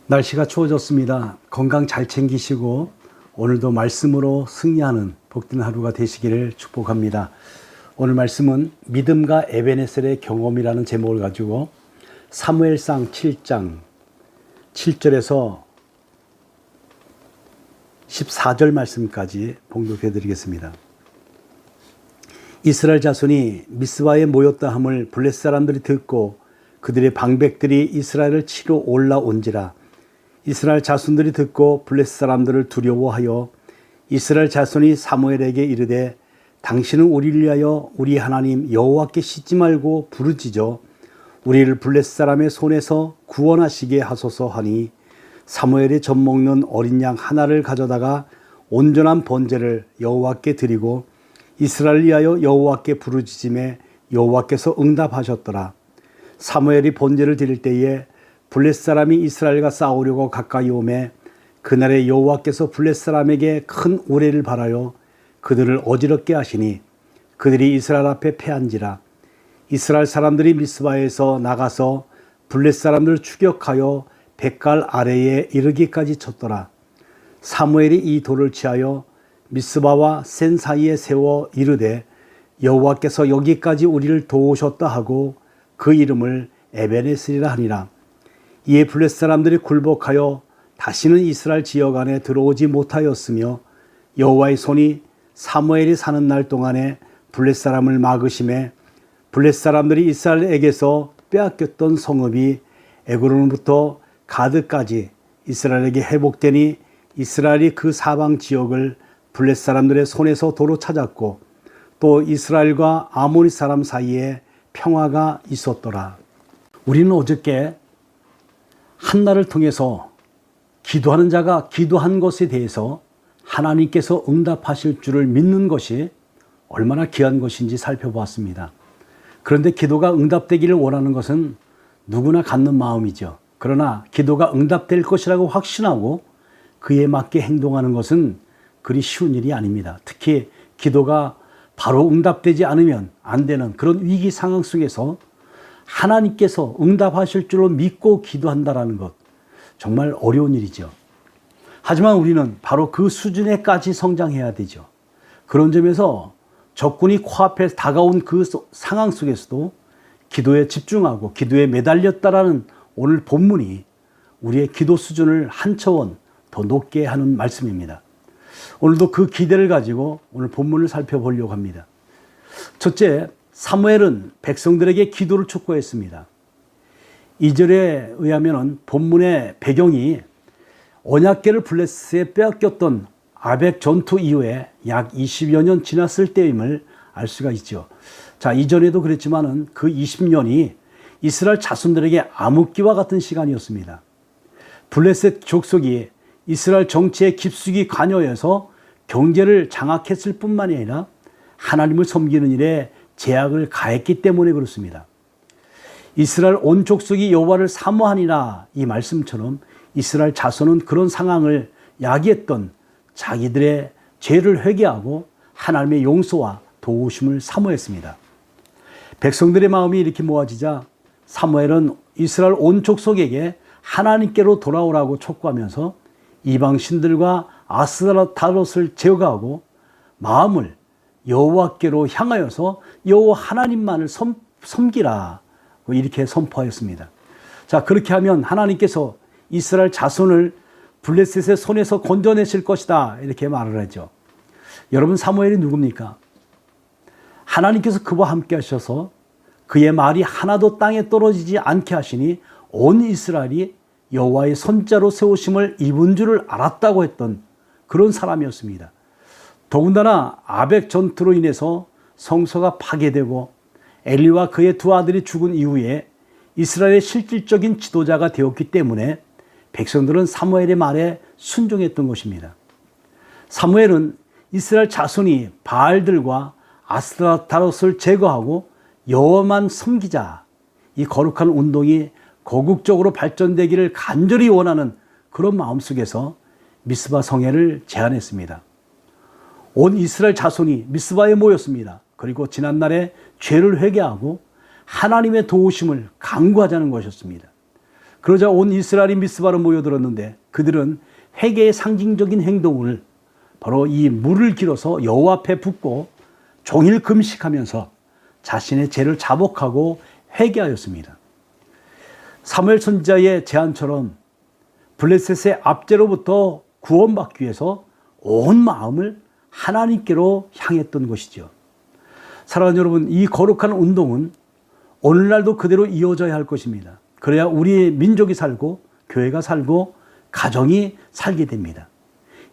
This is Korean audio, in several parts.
날씨가 추워졌습니다. 건강 잘 챙기시고 오늘도 말씀으로 승리하는 복된 하루가 되시기를 축복합니다. 오늘 말씀은 믿음과 에베네셀의 경험이라는 제목을 가지고 사무엘상 7장 7절에서 14절 말씀까지 봉독해 드리겠습니다. 이스라엘 자손이 미스바에 모였다 함을 블레 사람들이 듣고 그들의 방백들이 이스라엘을 치러 올라온지라. 이스라엘 자손들이 듣고 블레 사람들을 두려워하여 이스라엘 자손이 사무엘에게 이르되 당신은 우리를 위하여 우리 하나님 여호와께 씻지 말고 부르짖어 우리를 블레 사람의 손에서 구원하시게 하소서 하니 사무엘이 젖먹는 어린 양 하나를 가져다가 온전한 번제를 여호와께 드리고 이스라엘을 위하여 여호와께 부르짖음에 여호와께서 응답하셨더라. 사무엘이 번제를 드릴 때에 블레 사람이 이스라엘과 싸우려고 가까이 오매 그날에 여호와께서 블레 사람에게 큰 우레를 발하여 그들을 어지럽게 하시니 그들이 이스라엘 앞에 패한지라. 이스라엘 사람들이 미스바에서 나가서 블레 사람들을 추격하여 백갈 아래에 이르기까지 쳤더라. 사무엘이 이 돌을 취하여 미스바와 센 사이에 세워 이르되 여호와께서 여기까지 우리를 도우셨다 하고 그 이름을 에베네셀이라 하니라. 이에 블레 사람들이 굴복하여 다시는 이스라엘 지역 안에 들어오지 못하였으며 여호와의 손이 사무엘이 사는 날 동안에 블레 사람을 막으심에 블레 사람들이 이스라엘에게서 빼앗겼던 성읍이 에그론부터 가드까지 이스라엘에게 회복되니 이스라엘이 그 사방 지역을 블레 사람들의 손에서 도로 찾았고 또 이스라엘과 아모리 사람 사이에 평화가 있었더라. 우리는 어저께 한나를 통해서 기도하는 자가 기도한 것에 대해서 하나님께서 응답하실 줄을 믿는 것이 얼마나 귀한 것인지 살펴보았습니다. 그런데 기도가 응답되기를 원하는 것은 누구나 갖는 마음이죠. 그러나 기도가 응답될 것이라고 확신하고 그에 맞게 행동하는 것은 그리 쉬운 일이 아닙니다. 특히 기도가 바로 응답되지 않으면 안 되는 그런 위기 상황 속에서 하나님께서 응답하실 줄로 믿고 기도한다는 것, 정말 어려운 일이죠. 하지만 우리는 바로 그 수준에까지 성장해야 되죠. 그런 점에서 적군이 코앞에 다가온 그 상황 속에서도 기도에 집중하고 기도에 매달렸다라는 오늘 본문이 우리의 기도 수준을 한 차원 더 높게 하는 말씀입니다. 오늘도 그 기대를 가지고 오늘 본문을 살펴보려고 합니다. 첫째, 사무엘은 백성들에게 기도를 촉구했습니다. 2절에 의하면 본문의 배경이 언약궤를 블레셋에 빼앗겼던 아벡 전투 이후에 약 20여 년 지났을 때임을 알 수가 있죠. 자, 이전에도 그랬지만은 그 20년이 이스라엘 자손들에게 암흑기와 같은 시간이었습니다. 블레셋 족속이 이스라엘 정치에 깊숙이 관여해서 경제를 장악했을 뿐만이 아니라 하나님을 섬기는 일에 제약을 가했기 때문에 그렇습니다. 이스라엘 온 족속이 여호와를 사모하니라 이 말씀처럼 이스라엘 자손은 그런 상황을 야기했던 자기들의 죄를 회개하고 하나님의 용서와 도우심을 사모했습니다. 백성들의 마음이 이렇게 모아지자 사무엘은 이스라엘 온 족속에게 하나님께로 돌아오라고 촉구하면서 이방 신들과 아스타롯을 제거하고 마음을 여호와께로 향하여서 여호와 하나님만을 섬기라 이렇게 선포하였습니다. 자, 그렇게 하면 하나님께서 이스라엘 자손을 블레셋의 손에서 건져내실 것이다 이렇게 말을 하죠. 여러분, 사무엘이 누굽니까? 하나님께서 그와 함께 하셔서 그의 말이 하나도 땅에 떨어지지 않게 하시니 온 이스라엘이 여호와의 손자로 세우심을 입은 줄을 알았다고 했던 그런 사람이었습니다. 더군다나 아벡 전투로 인해서 성소가 파괴되고 엘리와 그의 두 아들이 죽은 이후에 이스라엘의 실질적인 지도자가 되었기 때문에 백성들은 사무엘의 말에 순종했던 것입니다. 사무엘은 이스라엘 자손이 바알들과 아스타롯을 제거하고 여호와만 섬기자, 이 거룩한 운동이 거국적으로 발전되기를 간절히 원하는 그런 마음 속에서 미스바 성회를 제안했습니다. 온 이스라엘 자손이 미스바에 모였습니다. 그리고 지난날에 죄를 회개하고 하나님의 도우심을 간구하자는 것이었습니다. 그러자 온 이스라엘이 미스바로 모여들었는데 그들은 회개의 상징적인 행동을 바로 이 물을 길어서 여호와 앞에 붓고 종일 금식하면서 자신의 죄를 자복하고 회개하였습니다. 사무엘 선지자의 제안처럼 블레셋의 압제로부터 구원받기 위해서 온 마음을 하나님께로 향했던 것이죠. 사랑하는 여러분, 이 거룩한 운동은 오늘날도 그대로 이어져야 할 것입니다. 그래야 우리 민족이 살고 교회가 살고 가정이 살게 됩니다.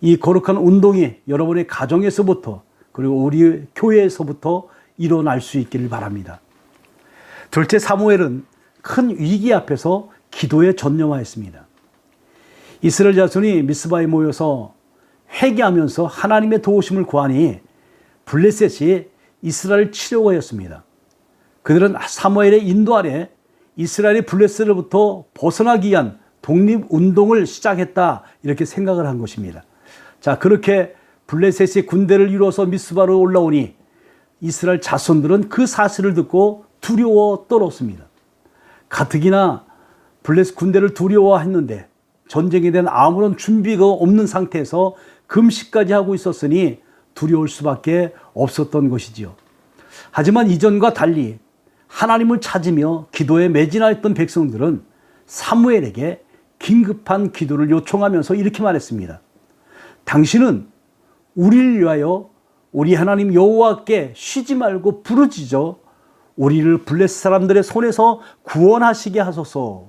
이 거룩한 운동이 여러분의 가정에서부터 그리고 우리 교회에서부터 일어날 수 있기를 바랍니다. 둘째, 사무엘은 큰 위기 앞에서 기도에 전념하였습니다. 이스라엘 자손이 미스바에 모여서 회개하면서 하나님의 도우심을 구하니 블레셋이 이스라엘을 치려고 하였습니다. 그들은 사무엘의 인도 아래 이스라엘이 블레셋으로부터 벗어나기 위한 독립운동을 시작했다, 이렇게 생각을 한 것입니다. 자, 그렇게 블레셋이 군대를 이루어서 미스바로 올라오니 이스라엘 자손들은 그 사실을 듣고 두려워 떨었습니다. 가뜩이나 블레셋 군대를 두려워했는데 전쟁에 대한 아무런 준비가 없는 상태에서 금식까지 하고 있었으니 두려울 수밖에 없었던 것이지요. 하지만 이전과 달리 하나님을 찾으며 기도에 매진하였던 백성들은 사무엘에게 긴급한 기도를 요청하면서 이렇게 말했습니다. 당신은 우리를 위하여 우리 하나님 여호와께 쉬지 말고 부르짖어 우리를 블레셋 사람들의 손에서 구원하시게 하소서.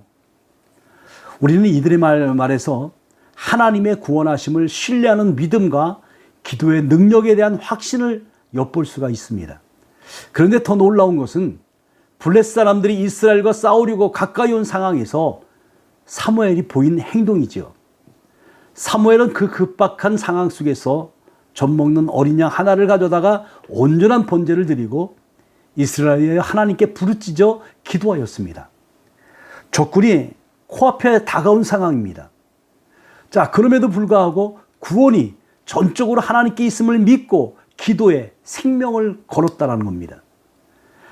우리는 이들의 말에서 하나님의 구원하심을 신뢰하는 믿음과 기도의 능력에 대한 확신을 엿볼 수가 있습니다. 그런데 더 놀라운 것은 블레셋 사람들이 이스라엘과 싸우려고 가까이 온 상황에서 사무엘이 보인 행동이지요. 사무엘은 그 급박한 상황 속에서 젖 먹는 어린 양 하나를 가져다가 온전한 번제를 드리고 이스라엘의 하나님께 부르짖어 기도하였습니다. 적군이 코앞에 다가온 상황입니다. 자, 그럼에도 불구하고 구원이 전적으로 하나님께 있음을 믿고 기도에 생명을 걸었다는 겁니다.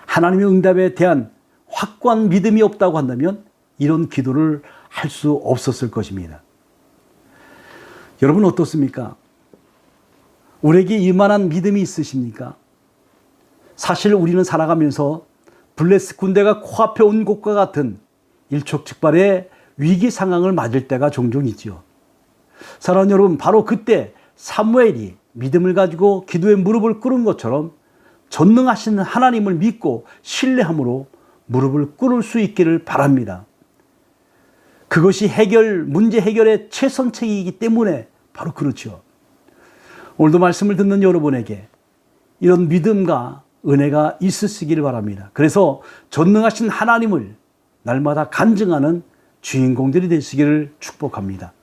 하나님의 응답에 대한 확고한 믿음이 없다고 한다면 이런 기도를 할 수 없었을 것입니다. 여러분 어떻습니까? 우리에게 이만한 믿음이 있으십니까? 사실 우리는 살아가면서 블레셋 군대가 코앞에 온 것과 같은 일촉즉발의 위기 상황을 맞을 때가 종종 있지요. 사랑하는 여러분, 바로 그때 사무엘이 믿음을 가지고 기도에 무릎을 꿇은 것처럼 전능하신 하나님을 믿고 신뢰함으로 무릎을 꿇을 수 있기를 바랍니다. 그것이 문제 해결의 최선책이기 때문에 바로 그렇죠. 오늘도 말씀을 듣는 여러분에게 이런 믿음과 은혜가 있으시기를 바랍니다. 그래서 전능하신 하나님을 날마다 간증하는 주인공들이 되시기를 축복합니다.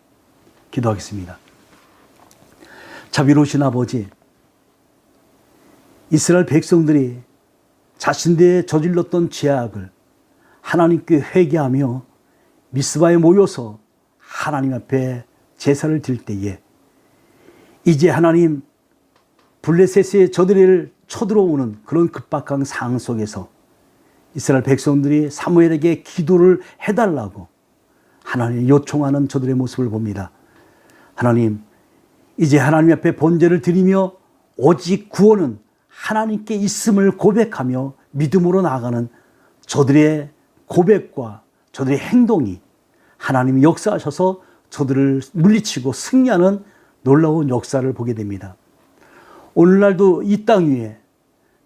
기도하겠습니다. 자비로우신 아버지, 이스라엘 백성들이 자신들이 저질렀던 죄악을 하나님께 회개하며 미스바에 모여서 하나님 앞에 제사를 드릴 때에 이제 하나님 블레셋의 저들을 쳐들어오는 그런 급박한 상황 속에서 이스라엘 백성들이 사무엘에게 기도를 해달라고 하나님 요청하는 저들의 모습을 봅니다. 하나님, 이제 하나님 앞에 번제를 드리며 오직 구원은 하나님께 있음을 고백하며 믿음으로 나아가는 저들의 고백과 저들의 행동이 하나님이 역사하셔서 저들을 물리치고 승리하는 놀라운 역사를 보게 됩니다. 오늘날도 이 땅 위에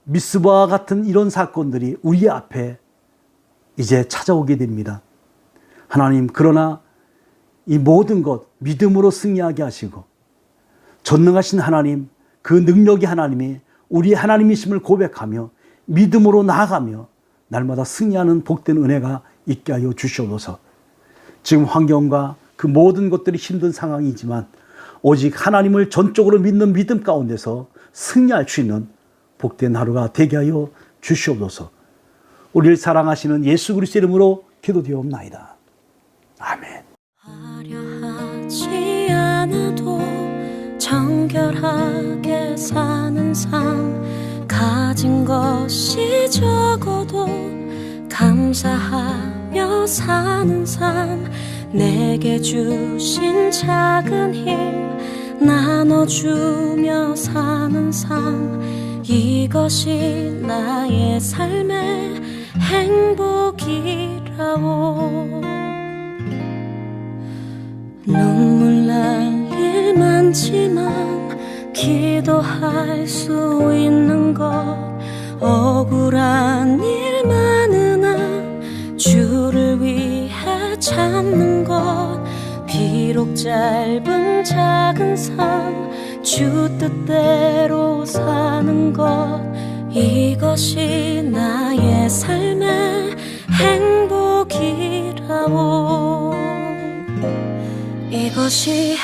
미스바와 같은 이런 사건들이 우리 앞에 이제 찾아오게 됩니다. 하나님, 그러나 이 모든 것 믿음으로 승리하게 하시고 전능하신 하나님, 그 능력의 하나님이 우리 하나님이심을 고백하며 믿음으로 나아가며 날마다 승리하는 복된 은혜가 있게 하여 주시옵소서. 지금 환경과 그 모든 것들이 힘든 상황이지만 오직 하나님을 전적으로 믿는 믿음 가운데서 승리할 수 있는 복된 하루가 되게 하여 주시옵소서. 우리를 사랑하시는 예수 그리스도의 이름으로 기도드리옵나이다. 아멘. 화려하지 않아도 정결하게 사는 삶, 가진 것이 적어도 감사하며 사는 삶, 내게 주신 작은 힘 나눠주며 사는 삶, 이것이 나의 삶의 행복이라오. 눈물 날 일 많지만 기도할 수 있는 것, 억울한 일 많으나 주를 위해 참는 것, 비록 짧은 작은 삶 주 뜻대로 사는 것, 이것이 나의 삶의 행복이라오. 이것이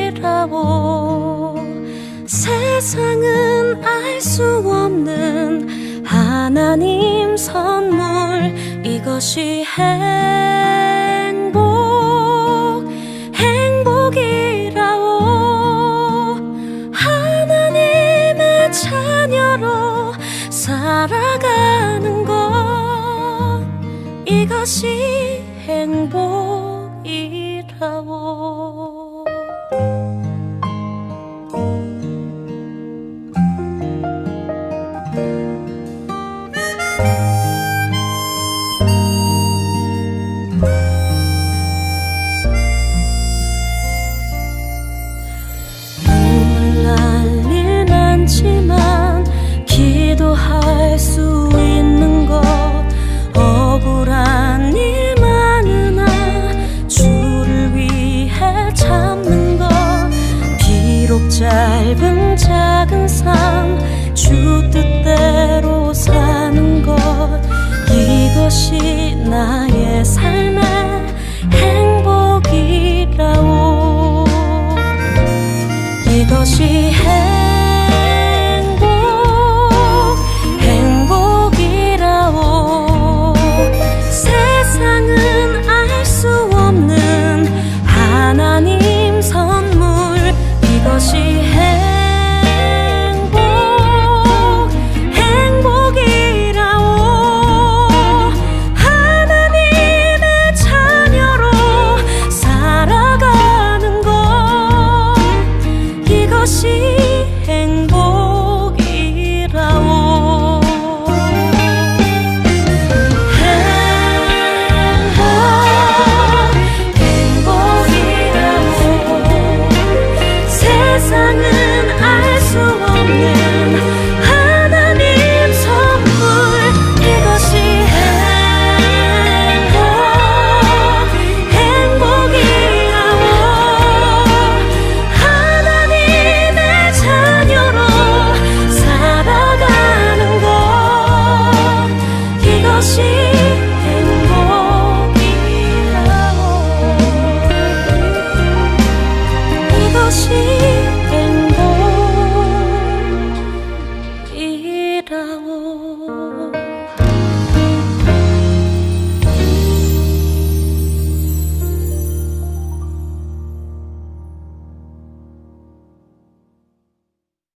행복이라오. 세상은 알 수 없는 하나님 선물, 이것이 행복이라오. 하나님의 자녀로 살아가는 것, 이것이 행복이라오. 눈물 날 일 많지만 기도할 수 있는 것, 억울한 일 많으나 주를 위해 참는 것, 비록 짧은 작은 삶 주 뜻대로 사는 것, 이것이 나의 삶의